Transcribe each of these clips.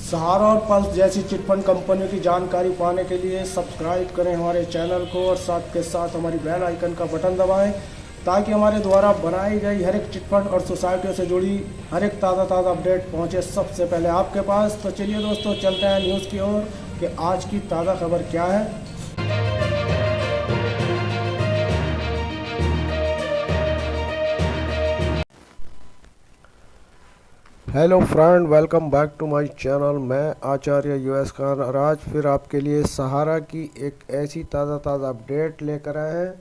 सहारा और पल्स जैसी चिटफंड कंपनियों की जानकारी पाने के लिए सब्सक्राइब करें हमारे चैनल को और साथ के साथ हमारी बेल आइकन का बटन दबाएं ताकि हमारे द्वारा बनाई गई हर एक चिटफंड और सोसाइटियों से जुड़ी हर एक ताज़ा अपडेट पहुंचे सबसे पहले आपके पास। तो चलिए दोस्तों, चलते हैं न्यूज़ की ओर कि आज की ताज़ा खबर क्या है। Hello friend, welcome back to my channel. मैं आचार्य यूएस खान और आज फिर आपके लिए सहारा की एक ऐसी ताज़ा अपडेट लेकर आए हैं।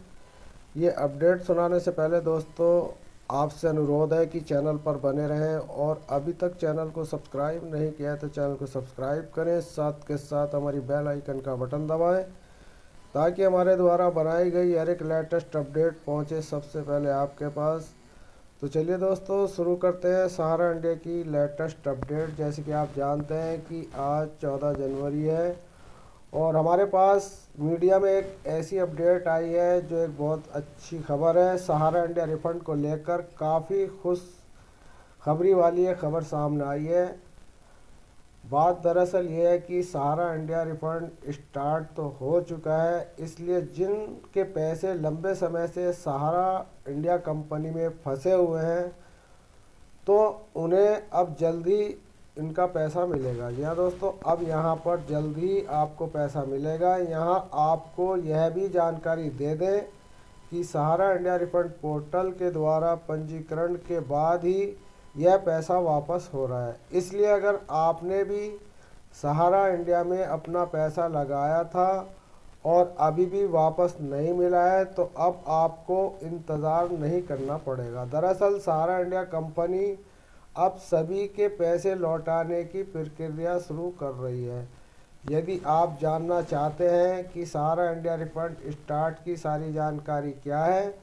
ये अपडेट सुनाने से पहले दोस्तों आपसे अनुरोध है कि चैनल पर बने रहें और अभी तक चैनल को सब्सक्राइब नहीं किया है तो चैनल को सब्सक्राइब करें, साथ के साथ हमारी बेल आइकन का बटन दबाएं ताकि हमारे द्वारा बनाई गई हर एक लेटेस्ट अपडेट पहुँचे सबसे पहले आपके पास। तो चलिए दोस्तों शुरू करते हैं सहारा इंडिया की लेटेस्ट अपडेट। जैसे कि आप जानते हैं कि आज 14 जनवरी है और हमारे पास मीडिया में एक ऐसी अपडेट आई है जो एक बहुत अच्छी खबर है। सहारा इंडिया रिफंड को लेकर काफ़ी खुश खबरी वाली ये खबर सामने आई है। बात दरअसल ये है कि सहारा इंडिया रिफंड स्टार्ट तो हो चुका है, इसलिए जिनके पैसे लंबे समय से सहारा इंडिया कंपनी में फंसे हुए हैं तो उन्हें अब जल्दी इनका पैसा मिलेगा। जी हाँ दोस्तों, अब यहाँ पर जल्दी आपको पैसा मिलेगा। यहाँ आपको यह भी जानकारी दे दें कि सहारा इंडिया रिफंड पोर्टल के द्वारा पंजीकरण के बाद ही यह पैसा वापस हो रहा है। इसलिए अगर आपने भी सहारा इंडिया में अपना पैसा लगाया था और अभी भी वापस नहीं मिला है तो अब आपको इंतज़ार नहीं करना पड़ेगा। दरअसल सहारा इंडिया कंपनी अब सभी के पैसे लौटाने की प्रक्रिया शुरू कर रही है। यदि आप जानना चाहते हैं कि सहारा इंडिया रिफंड स्टार्ट की सारी जानकारी क्या है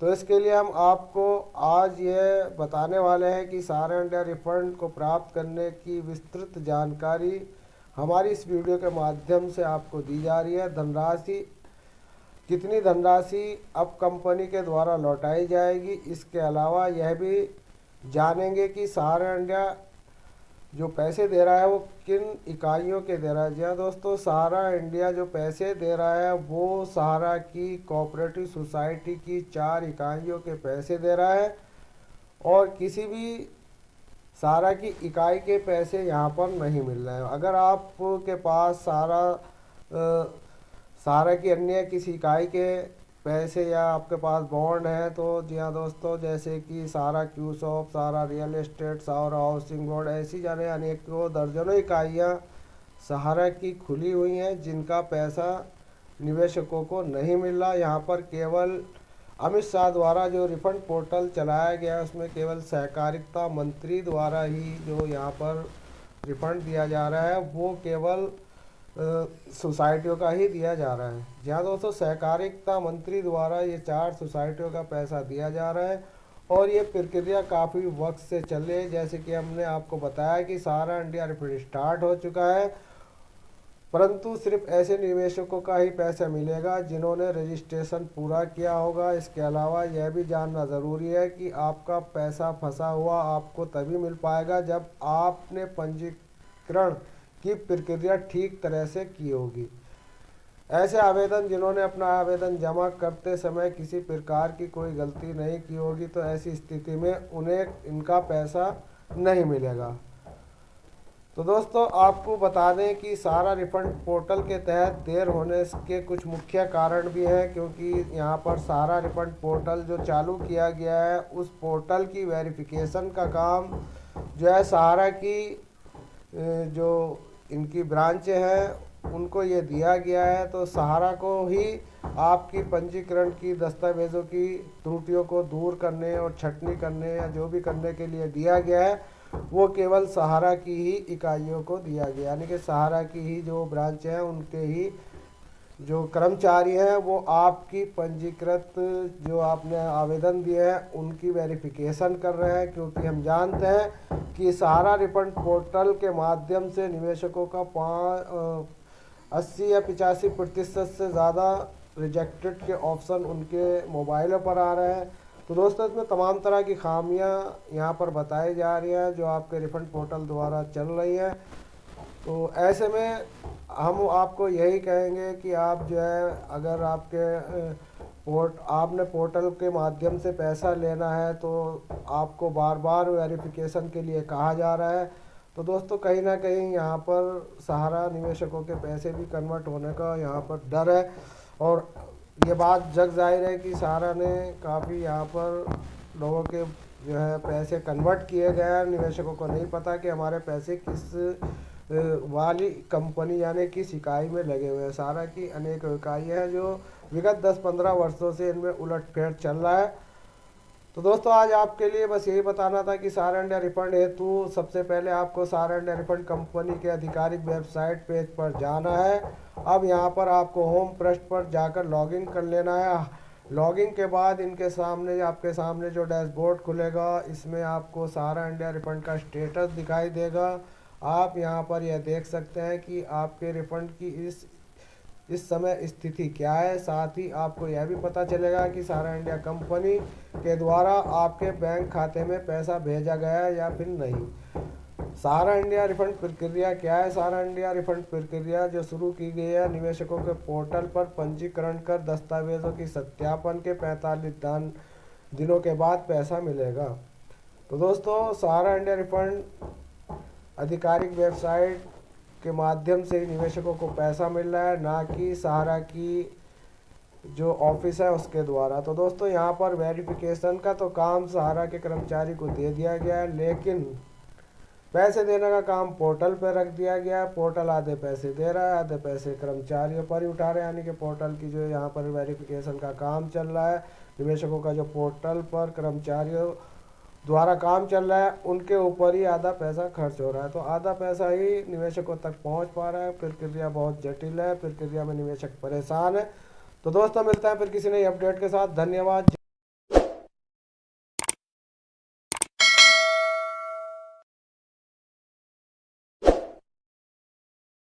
तो इसके लिए हम आपको आज ये बताने वाले हैं कि सहारा इंडिया रिफंड को प्राप्त करने की विस्तृत जानकारी हमारी इस वीडियो के माध्यम से आपको दी जा रही है। कितनी धनराशि अब कंपनी के द्वारा लौटाई जाएगी, इसके अलावा यह भी जानेंगे कि सहारा इंडिया जो पैसे दे रहा है वो किन इकाइयों के दे रहा है। जी हाँ दोस्तों, सहारा इंडिया जो पैसे दे रहा है वो सहारा की कोऑपरेटिव सोसाइटी की 4 इकाइयों के पैसे दे रहा है और किसी भी सहारा की इकाई के पैसे यहाँ पर नहीं मिल रहे हैं। अगर आपके पास सहारा की अन्य किसी इकाई के पैसे या आपके पास बॉन्ड हैं तो जी हाँ दोस्तों, जैसे कि सहारा क्यूसॉप, सहारा रियल एस्टेट, सहारा हाउसिंग बोर्ड, ऐसी जाने अनेकों दर्जनों इकाइयाँ सहारा की खुली हुई हैं जिनका पैसा निवेशकों को नहीं मिल रहा। यहाँ पर केवल अमित शाह द्वारा जो रिफंड पोर्टल चलाया गया है उसमें केवल सहकारिता मंत्री द्वारा ही जो यहाँ पर रिफंड दिया जा रहा है वो केवल सोसाइटियों का ही दिया जा रहा है। जहाँ दोस्तों सहकारिता मंत्री द्वारा ये 4 सोसाइटियों का पैसा दिया जा रहा है और ये प्रक्रिया काफ़ी वक्त से चले। जैसे कि हमने आपको बताया कि सहारा इंडिया रिफंड स्टार्ट हो चुका है, परंतु सिर्फ ऐसे निवेशकों का ही पैसा मिलेगा जिन्होंने रजिस्ट्रेशन पूरा किया होगा। इसके अलावा यह भी जानना ज़रूरी है कि आपका पैसा फंसा हुआ आपको तभी मिल पाएगा जब आपने पंजीकरण की प्रक्रिया ठीक तरह से की होगी। ऐसे आवेदन जिन्होंने अपना आवेदन जमा करते समय किसी प्रकार की कोई गलती नहीं की होगी तो ऐसी स्थिति में उन्हें इनका पैसा नहीं मिलेगा। तो दोस्तों आपको बता दें कि सहारा रिफंड पोर्टल के तहत देर होने के कुछ मुख्य कारण भी हैं, क्योंकि यहाँ पर सहारा रिफंड पोर्टल जो चालू किया गया है उस पोर्टल की वेरिफिकेशन का काम जो है सहारा की जो इनकी ब्रांचें हैं उनको ये दिया गया है। तो सहारा को ही आपकी पंजीकरण की दस्तावेज़ों की त्रुटियों को दूर करने और छँटनी करने या जो भी करने के लिए दिया गया है वो केवल सहारा की ही इकाइयों को दिया गया, यानी कि सहारा की ही जो ब्रांच हैं उनके ही जो कर्मचारी हैं वो आपकी पंजीकृत जो आपने आवेदन दिए हैं उनकी वेरिफिकेशन कर रहे हैं। क्योंकि हम जानते हैं कि सहारा रिफंड पोर्टल के माध्यम से निवेशकों का 80 या 85% से ज़्यादा रिजेक्टेड के ऑप्शन उनके मोबाइलों पर आ रहे हैं। तो दोस्तों इसमें तमाम तरह की खामियां यहाँ पर बताई जा रही हैं जो आपके रिफंड पोर्टल द्वारा चल रही हैं तो ऐसे में हम आपको यही कहेंगे कि आप जो है, अगर आपने पोर्टल के माध्यम से पैसा लेना है तो आपको बार बार वेरिफिकेशन के लिए कहा जा रहा है। तो दोस्तों कहीं ना कहीं यहाँ पर सहारा निवेशकों के पैसे भी कन्वर्ट होने का यहाँ पर डर है। और ये बात जग जाहिर है कि सहारा ने काफ़ी यहाँ पर लोगों के जो है पैसे कन्वर्ट किए गए हैं। निवेशकों को नहीं पता कि हमारे पैसे किस वाली कंपनी यानी किस इकाई में लगे हुए हैं। सहारा की अनेक इकाइयाँ हैं जो विगत 10-15 वर्षों से इनमें उलटफेर चल रहा है। तो दोस्तों आज आपके लिए बस यही बताना था कि सहारा इंडिया रिफंड हेतु सबसे पहले आपको सहारा इंडिया रिफंड कंपनी के आधिकारिक वेबसाइट पेज पर जाना है। अब यहाँ पर आपको होम पृष्ठ पर जाकर लॉगिन कर लेना है। लॉगिन के बाद इनके सामने आपके सामने जो डैशबोर्ड खुलेगा, इसमें आपको सहारा इंडिया रिफंड का स्टेटस दिखाई देगा। आप यहाँ पर यह देख सकते हैं कि आपके रिफंड की इस समय स्थिति क्या है। साथ ही आपको यह भी पता चलेगा कि सहारा इंडिया कंपनी के द्वारा आपके बैंक खाते में पैसा भेजा गया है या फिर नहीं। सहारा इंडिया रिफंड प्रक्रिया क्या है? सहारा इंडिया रिफंड प्रक्रिया जो शुरू की गई है, निवेशकों के पोर्टल पर पंजीकरण कर दस्तावेजों की सत्यापन के 45 दिनों के बाद पैसा मिलेगा। तो दोस्तों सहारा इंडिया रिफंड आधिकारिक वेबसाइट के माध्यम से ही निवेशकों को पैसा मिल रहा है, ना कि सहारा की जो ऑफिस है उसके द्वारा। तो दोस्तों यहाँ पर वेरिफिकेशन का तो काम सहारा के कर्मचारी को दे दिया गया है, लेकिन पैसे देने का काम पोर्टल पर रख दिया गया है। पोर्टल आधे पैसे दे रहा है, आधे पैसे कर्मचारियों पर ही उठा रहे हैं। यानी कि पोर्टल की जो यहाँ पर वेरिफिकेशन का काम चल रहा है, निवेशकों का जो पोर्टल पर कर्मचारियों द्वारा काम चल रहा है, उनके ऊपर ही आधा पैसा खर्च हो रहा है। तो आधा पैसा ही निवेशकों तक पहुंच पा रहा है। प्रक्रिया बहुत जटिल है, प्रक्रिया में निवेशक परेशान है। तो दोस्तों मिलते हैं फिर किसी नई अपडेट के साथ। धन्यवाद।